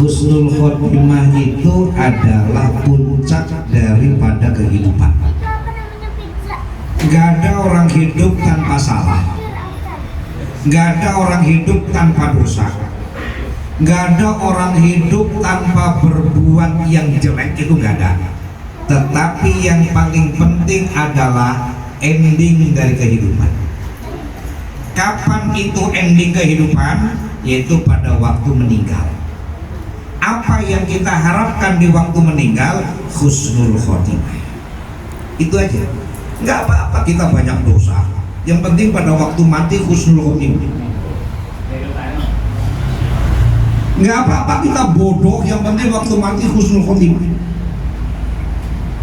Husnul khotimah itu adalah puncak daripada kehidupan. Gak ada orang hidup tanpa salah, gak ada orang hidup tanpa dosa, gak ada orang hidup tanpa berbuat yang jelek, itu gak ada. Tetapi yang paling penting adalah ending dari kehidupan. Kapan itu ending kehidupan? Yaitu pada waktu meninggal. Apa yang kita harapkan di waktu meninggal? Husnul khotimah. Itu aja. Nggak apa-apa kita banyak dosa, yang penting pada waktu mati husnul khotimah. Nggak apa-apa kita bodoh, yang penting waktu mati husnul khotimah.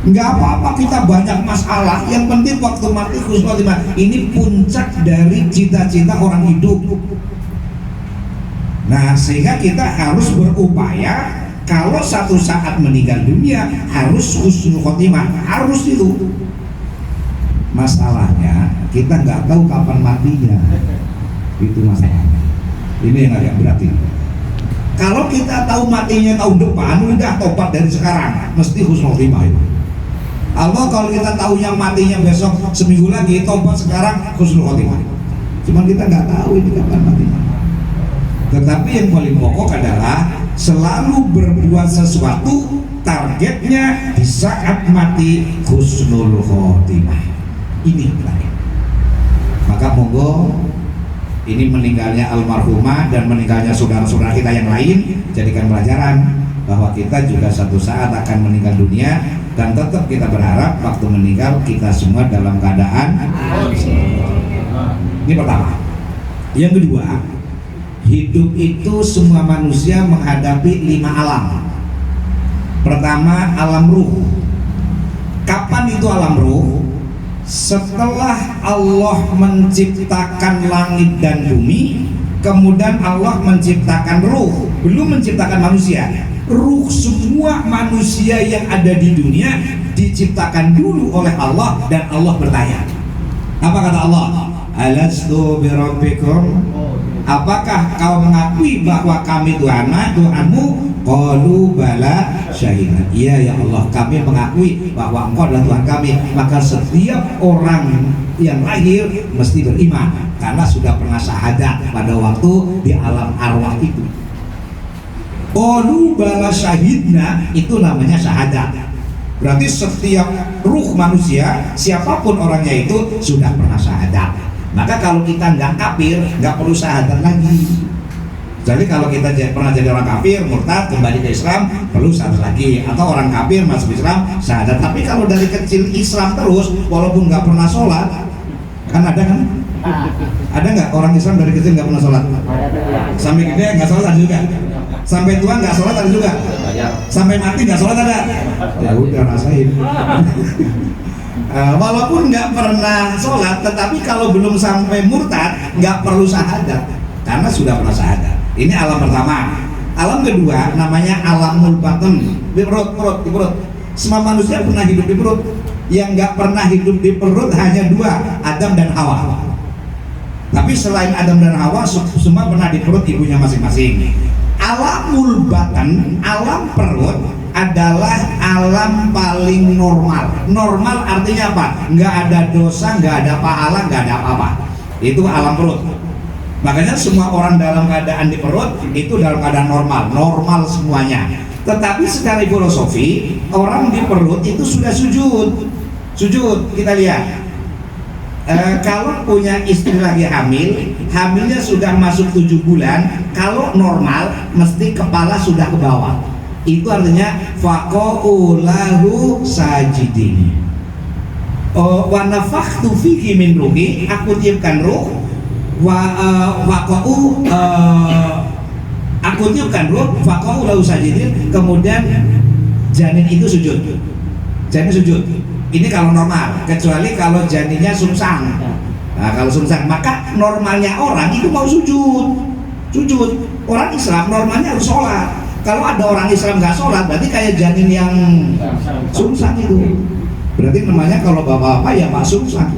Nggak apa-apa kita banyak masalah, yang penting waktu mati husnul khotimah. Ini puncak dari cita-cita orang hidup. Nah, sehingga kita harus berupaya kalau satu saat meninggal dunia harus husnul khotimah, harus itu. Masalahnya kita nggak tahu kapan matinya, itu masalahnya. Ini yang agak berat ini. Kalau kita tahu matinya tahun depan, udah tobat dari sekarang, mesti husnul khotimah itu. Allah kalau kita tahu yang matinya besok seminggu lagi, tobat sekarang husnul khotimah. Cuman kita nggak tahu ini kapan matinya. Tetapi yang paling pokok adalah selalu berbuat sesuatu, targetnya di saat mati husnul khotimah. Ini terakhir. Maka monggo, ini meninggalnya almarhumah dan meninggalnya saudara-saudara kita yang lain jadikan pelajaran bahwa kita juga satu saat akan meninggal dunia, dan tetap kita berharap waktu meninggal kita semua dalam keadaan. Ini pertama. Yang kedua, hidup itu semua manusia menghadapi 5 alam. Pertama, alam ruh. Kapan itu alam ruh? Setelah Allah menciptakan langit dan bumi, kemudian Allah menciptakan ruh, belum menciptakan manusia. Ruh semua manusia yang ada di dunia diciptakan dulu oleh Allah, dan Allah bertanya. Apa kata Allah? Alastu birabbikum? Apakah kau mengakui bahwa kami Tuhanmu? Qalu bala syahidna. Iya ya Allah, kami mengakui bahwa Engkau adalah Tuhan kami. Maka setiap orang yang lahir mesti beriman, karena sudah pernah syahadat pada waktu di alam arwah itu. Qalu bala syahidna, itu namanya syahadat. Berarti setiap ruh manusia, siapapun orangnya itu sudah pernah syahadat. Maka kalau kita nggak kafir, nggak perlu syahadat lagi. Jadi kalau kita pernah jadi orang kafir, murtad, kembali ke Islam, perlu syahadat lagi. Atau orang kafir masuk Islam, syahadat. Tapi kalau dari kecil Islam terus, walaupun nggak pernah sholat, kan ada kan? Ada nggak orang Islam dari kecil nggak pernah sholat? Sampai gede nggak sholat ada juga? Sampai tua nggak sholat ada juga? Sampai mati nggak sholat ada? Ya udah, rasain. Walaupun nggak pernah sholat, tetapi kalau belum sampai murtad nggak perlu syahadat, karena sudah pernah syahadat. Ini alam pertama. Alam kedua namanya alamul batin, di perut. Semua manusia pernah hidup di perut. Yang nggak pernah hidup di perut hanya 2, Adam dan Hawa. Tapi selain Adam dan Hawa, semua pernah di perut ibunya masing-masing. Alamul batin, alam perut adalah alam paling normal. Normal artinya apa? Nggak ada dosa, nggak ada pahala, nggak ada apa-apa. Itu alam perut. Makanya semua orang dalam keadaan di perut itu dalam keadaan normal semuanya. Tetapi secara filosofi, orang di perut itu sudah sujud. Kita lihat. Kalau punya istri lagi hamilnya sudah masuk 7 bulan, kalau normal mesti kepala sudah ke bawah. Itu artinya faqa'u lahu sajidin. Wa nafakhtu fihi min ruhi, aku tiupkan ruh. Aku tiupkan ruh, faqa'u lahu sajidin, kemudian janin itu sujud. Ini kalau normal, kecuali kalau janinnya sungsang. Nah, kalau sungsang, maka normalnya orang itu mau sujud. Orang Islam normalnya harus sholat. Kalau ada orang Islam nggak sholat, berarti kayak janin yang sungsang itu. Berarti namanya kalau bapak-bapak ya Pak Sungsang.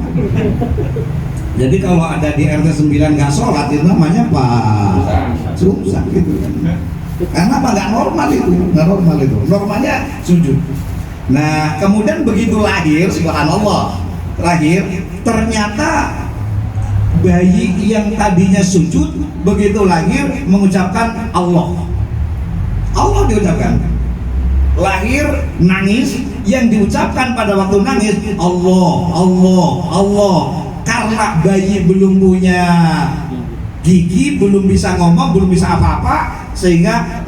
Jadi kalau ada di RT 9 nggak sholat, itu namanya Pak Sungsang gitu kan. Karena apa? Nggak normal itu, nggak normal itu. Normalnya sujud. Nah, kemudian begitu lahir, subhanallah, lahir, ternyata bayi yang tadinya sujud begitu lahir mengucapkan Allah. Allah diucapkan. Lahir nangis, yang diucapkan pada waktu nangis Allah, Allah, Allah. Karena bayi belum punya gigi, belum bisa ngomong, belum bisa apa-apa, sehingga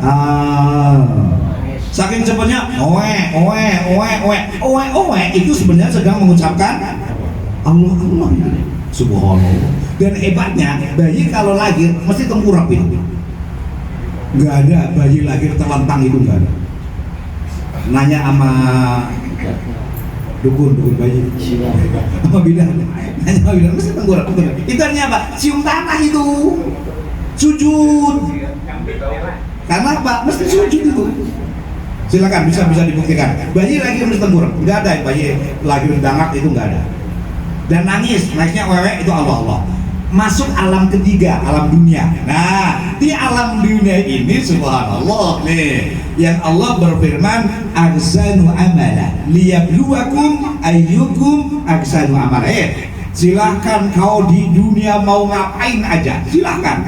saking cepatnya oe itu sebenarnya sedang mengucapkan Allah, Allah. Subhanallah. Dan hebatnya bayi kalau lahir mesti tengkurap itu. Nggak ada bayi lahir terlentang, itu nggak ada. Nanya sama dukun bayi sama bidan, nanya sama bidan mesti tengkurap. Itu artinya apa? Cium tanah itu, sujud. Karena apa? Mesti sujud itu. Silakan, bisa dibuktikan. Bayi lahir mesti tengkurap, nggak ada bayi lahir dangak, itu nggak ada. Dan nangisnya wewe itu Allah. Masuk alam ketiga, alam dunia. Nah, di alam dunia ini subhanallah nih, yang Allah berfirman ahsanu amala liyabluwakum ayyukum ahsanu amala. Silahkan kau di dunia mau ngapain aja, silahkan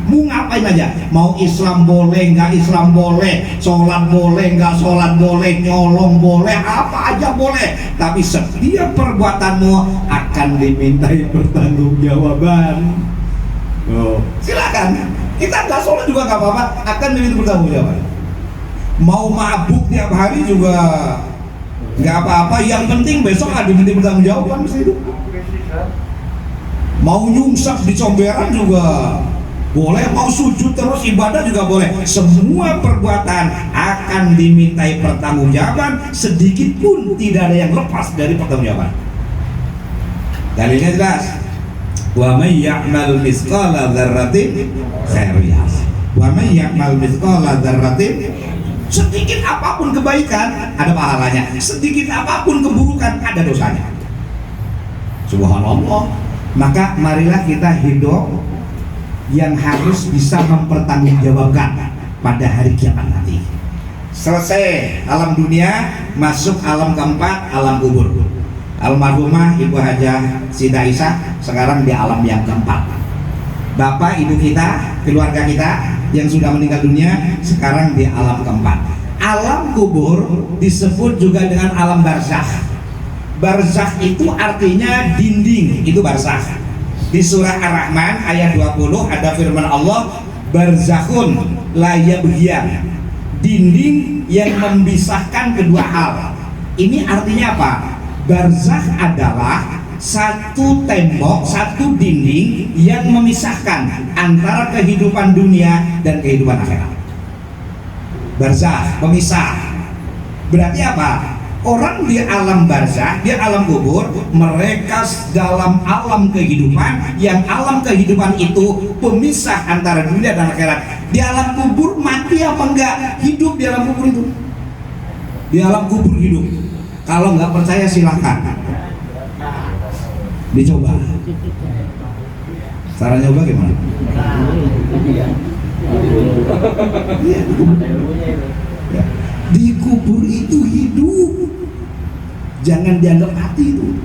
mau ngapain aja, mau Islam boleh nggak Islam boleh, sholat boleh nggak sholat boleh, nyolong boleh, apa aja boleh, tapi setiap perbuatanmu akan dimintai pertanggungjawaban. Silakan, kita nggak sholat juga nggak apa-apa, akan diminta pertanggungjawaban. Mau mabuk tiap hari juga nggak apa-apa, yang penting besok ada diminta pertanggungjawaban mesti itu. Mau nyungsap di comberan juga boleh, mau sujud terus ibadah juga boleh. Semua perbuatan akan dimintai pertanggungjawaban, sedikit pun tidak ada yang lepas dari pertanggungjawaban. Dalilnya jelas. Wa may ya'mal mithqala dzarratin khairan wa may ya'mal mithqala dzarratin, sedikit apapun kebaikan ada pahalanya, sedikit apapun keburukan ada dosanya. Subhanallah. Maka marilah kita hidup yang harus bisa mempertanggungjawabkan pada hari kiamat nanti. Selesai alam dunia, masuk alam keempat, alam kubur. Almarhumah Ibu Hajah Sida Isa sekarang di alam yang keempat. Bapak ibu kita, keluarga kita yang sudah meninggal dunia sekarang di alam keempat. Alam kubur disebut juga dengan alam barzakh. Barzakh itu artinya dinding, itu barzakh. Di surah Ar-Rahman ayat 20 ada firman Allah, barzakhun la yabghiyan, dinding yang memisahkan kedua hal. Ini artinya apa? Barzakh adalah satu tembok, satu dinding yang memisahkan antara kehidupan dunia dan kehidupan akhirat. Barzakh, pemisah. Berarti apa? Orang di alam barzakh, di alam kubur, mereka dalam alam kehidupan, yang alam kehidupan itu pemisah antara dunia dan akhirat. Di alam kubur mati apa enggak? Hidup di alam kubur itu. Di alam kubur hidup. Kalau nggak percaya silahkan dicoba. Cara nyoba gimana? Iya. Ya. Di kubur itu hidup, jangan dianggap mati itu.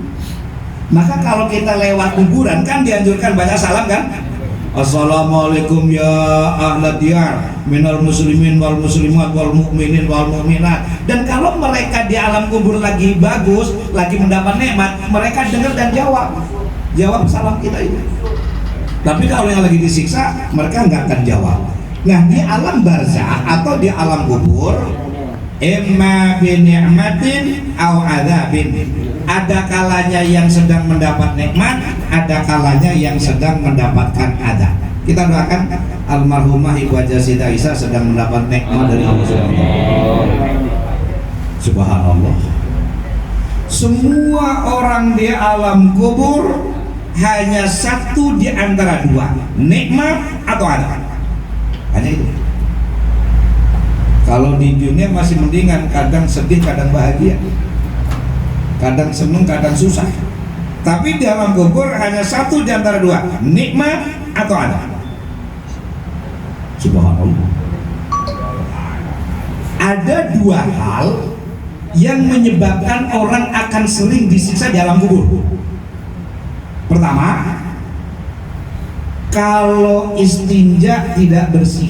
Maka kalau kita lewat kuburan kan dianjurkan baca salam kan? Assalamualaikum ya ahla diyar minal muslimin wal muslimat wal mu'minin wal mu'minat. Dan kalau mereka di alam kubur lagi bagus, lagi mendapat nikmat, mereka dengar dan jawab salam kita itu. Tapi kalau yang lagi disiksa, mereka nggak akan jawab. Nah, di alam barzakh atau di alam kubur, imma bi ni'matin aw adzabin. Ada kalanya yang sedang mendapat nikmat, ada kalanya yang sedang mendapatkan azab. Kita doakan almarhumah Ibu Hajah Sida Isa sedang mendapat nikmat dari Allah Subhanallah. Semua orang di alam kubur hanya satu di antara dua, nikmat atau azab. Hanya itu. Kalau di dunia masih mendingan, kadang sedih, kadang bahagia, kadang senang, kadang susah. Tapi di alam kubur hanya satu di antara dua, nikmat atau azab. Subhanallah. Ada dua hal yang menyebabkan orang akan sering disiksa di alam kubur. Pertama, kalau istinja tidak bersih,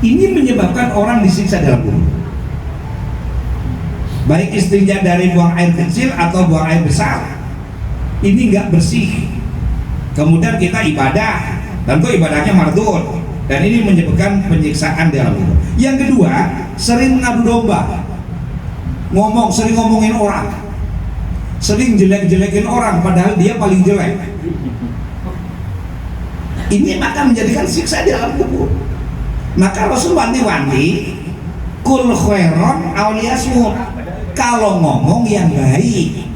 ini menyebabkan orang disiksa di alam kubur. Baik istinja dari buang air kecil atau buang air besar, ini nggak bersih. Kemudian kita ibadah, tentu ibadahnya mardud, dan ini menyebabkan penyiksaan di alam kubur. Yang kedua, sering mengadu domba, sering ngomongin orang, sering jelek-jelekin orang padahal dia paling jelek. Ini maka menjadikan siksa di alam kubur. Maka Rasul wanti-wanti, kul khairon aw liyasmut. Kalau ngomong yang baik,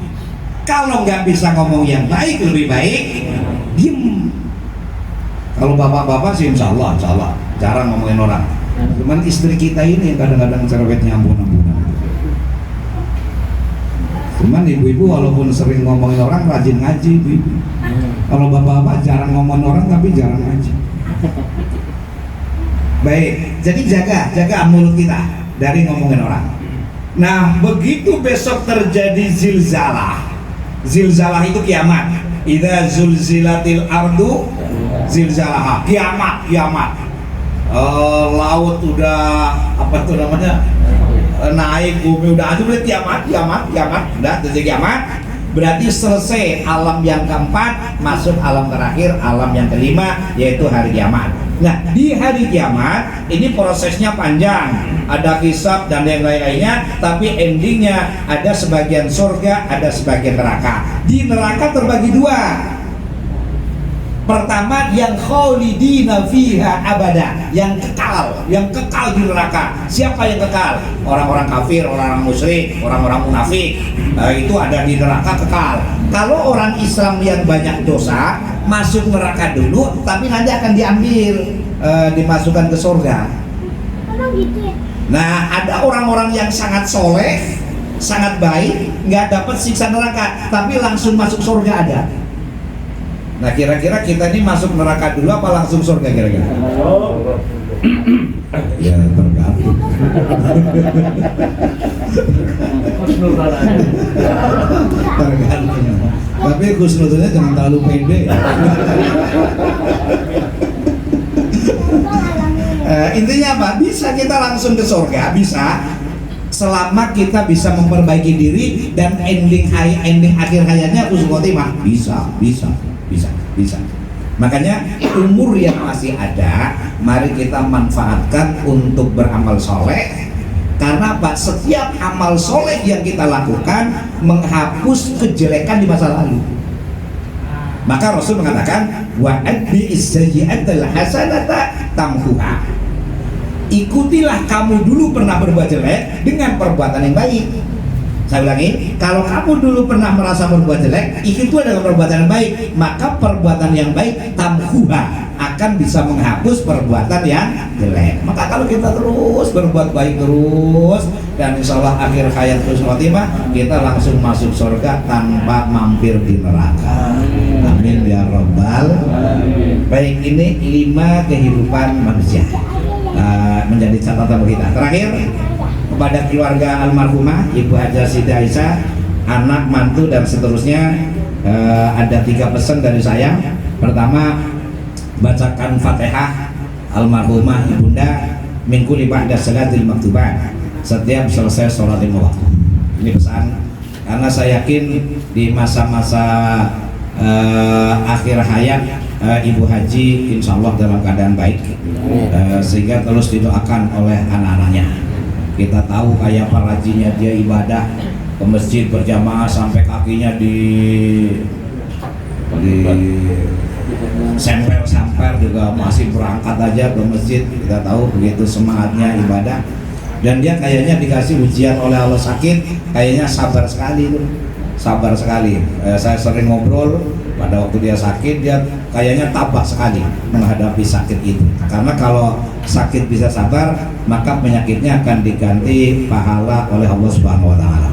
kalau nggak bisa ngomong yang baik, lebih baik diem. Kalau bapak-bapak sih insya Allah jarang ngomongin orang. Cuman istri kita ini yang kadang-kadang cerewetnya ampun-ampunan. Cuman ibu-ibu walaupun sering ngomongin orang, rajin ngaji ibu. Kalau bapak-bapak jarang ngomongin orang tapi jarang ngaji. Baik, jadi jaga mulut kita dari ngomongin orang. Nah, begitu besok terjadi zilzalah. Zilzalah itu kiamat. Idza zulzilatil ardu zilzalaha, kiamat. Laut udah apa tuh namanya? Naik, bumi udah hancur, berarti kiamat. Udah terjadi kiamat. Berarti selesai alam yang keempat, masuk alam terakhir, alam yang kelima, yaitu hari kiamat. Nah, di hari kiamat ini prosesnya panjang, ada hisab dan yang lain-lainnya, tapi endingnya ada sebagian surga, ada sebagian neraka. Di neraka terbagi dua. Pertama, yang khalidina fiha abada, yang kekal di neraka. Siapa yang kekal? Orang-orang kafir, orang-orang musyrik, orang-orang munafik. Itu ada di neraka kekal. Kalau orang Islam yang banyak dosa masuk neraka dulu, tapi nanti akan diambil, dimasukkan ke surga. Nah, ada orang-orang yang sangat soleh, sangat baik, nggak dapat siksa neraka, tapi langsung masuk surga ada. Nah, kira-kira kita ini masuk neraka dulu apa langsung surga kira-kira? Ya, tergantung. Tergantung. Tapi khusnudnya jangan terlalu pede. Intinya apa? Bisa kita langsung ke surga, bisa. Selama kita bisa memperbaiki diri dan ending akhir hayatnya husnul khotimah, bisa. Makanya umur yang masih ada, mari kita manfaatkan untuk beramal soleh. Karena apa? Setiap amal soleh yang kita lakukan menghapus kejelekan di masa lalu. Maka Rasul mengatakan, wa adbi as-sayyi'atal hasanata tamhuha. Ikutilah kamu dulu pernah berbuat jelek dengan perbuatan yang baik. Saya ulangi, kalau kamu dulu pernah merasa berbuat jelek, itu adalah perbuatan yang baik, maka perbuatan yang baik tamhuha, akan bisa menghapus perbuatan yang jelek. Maka kalau kita terus berbuat baik terus, dan insya Allah akhir hayat husnul khotimah, kita langsung masuk surga tanpa mampir di neraka. Amin ya rabbal. Baik, ini 5 kehidupan manusia, menjadi catatan kita. Terakhir, kepada keluarga almarhumah Ibu Hajah Siti Aisyah, anak, mantu dan seterusnya, ada 3 pesan dari saya. Pertama, bacakan Fatihah almarhumah ibunda min kulli ba'da salatil maktubah, setiap selesai sholat 5 waktu. Ini pesan, karena saya yakin di masa-masa akhir hayat Ibu Haji insya Allah dalam keadaan baik, sehingga terus didoakan oleh anak-anaknya. Kita tahu kayak parajinya dia ibadah ke masjid berjamaah sampai kakinya di semper juga masih berangkat aja ke masjid. Kita tahu begitu semangatnya ibadah, dan dia kayaknya dikasih ujian oleh Allah sakit, kayaknya sabar sekali tuh, sabar sekali. Saya sering ngobrol pada waktu dia sakit, dia kayaknya tabah sekali menghadapi sakit itu, karena kalau sakit bisa sabar, maka penyakitnya akan diganti pahala oleh Allah Subhanahu wa taala.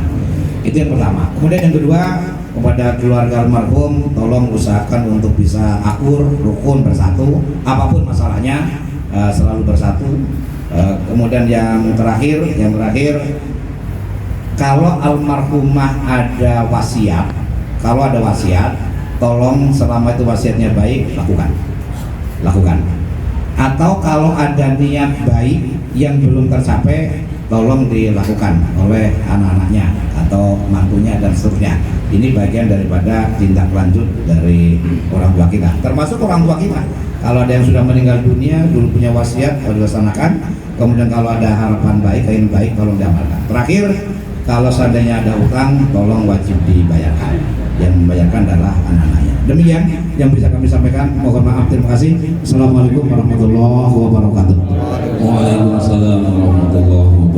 Itu yang pertama. Kemudian yang kedua, kepada keluarga almarhum, tolong usahakan untuk bisa akur, rukun, bersatu, apapun masalahnya. selalu bersatu. Kemudian yang terakhir, kalau almarhumah ada wasiat, tolong selama itu wasiatnya baik, lakukan. Atau kalau ada niat baik yang belum tercapai, tolong dilakukan oleh anak-anaknya atau mantunya dan seterusnya. Ini bagian daripada tindak lanjut dari orang tua kita, termasuk orang tua kita. Kalau ada yang sudah meninggal dunia, dulu punya wasiat, harus dilaksanakan. Kemudian kalau ada harapan baik, keinginan baik, tolong diamalkan. Terakhir, kalau seandainya ada utang, tolong wajib dibayarkan. Yang membayarkan adalah anak-anaknya. Demikian yang bisa kami sampaikan. Mohon maaf, terima kasih. Assalamualaikum warahmatullahi wabarakatuh. Waalaikumsalam warahmatullahi wabarakatuh.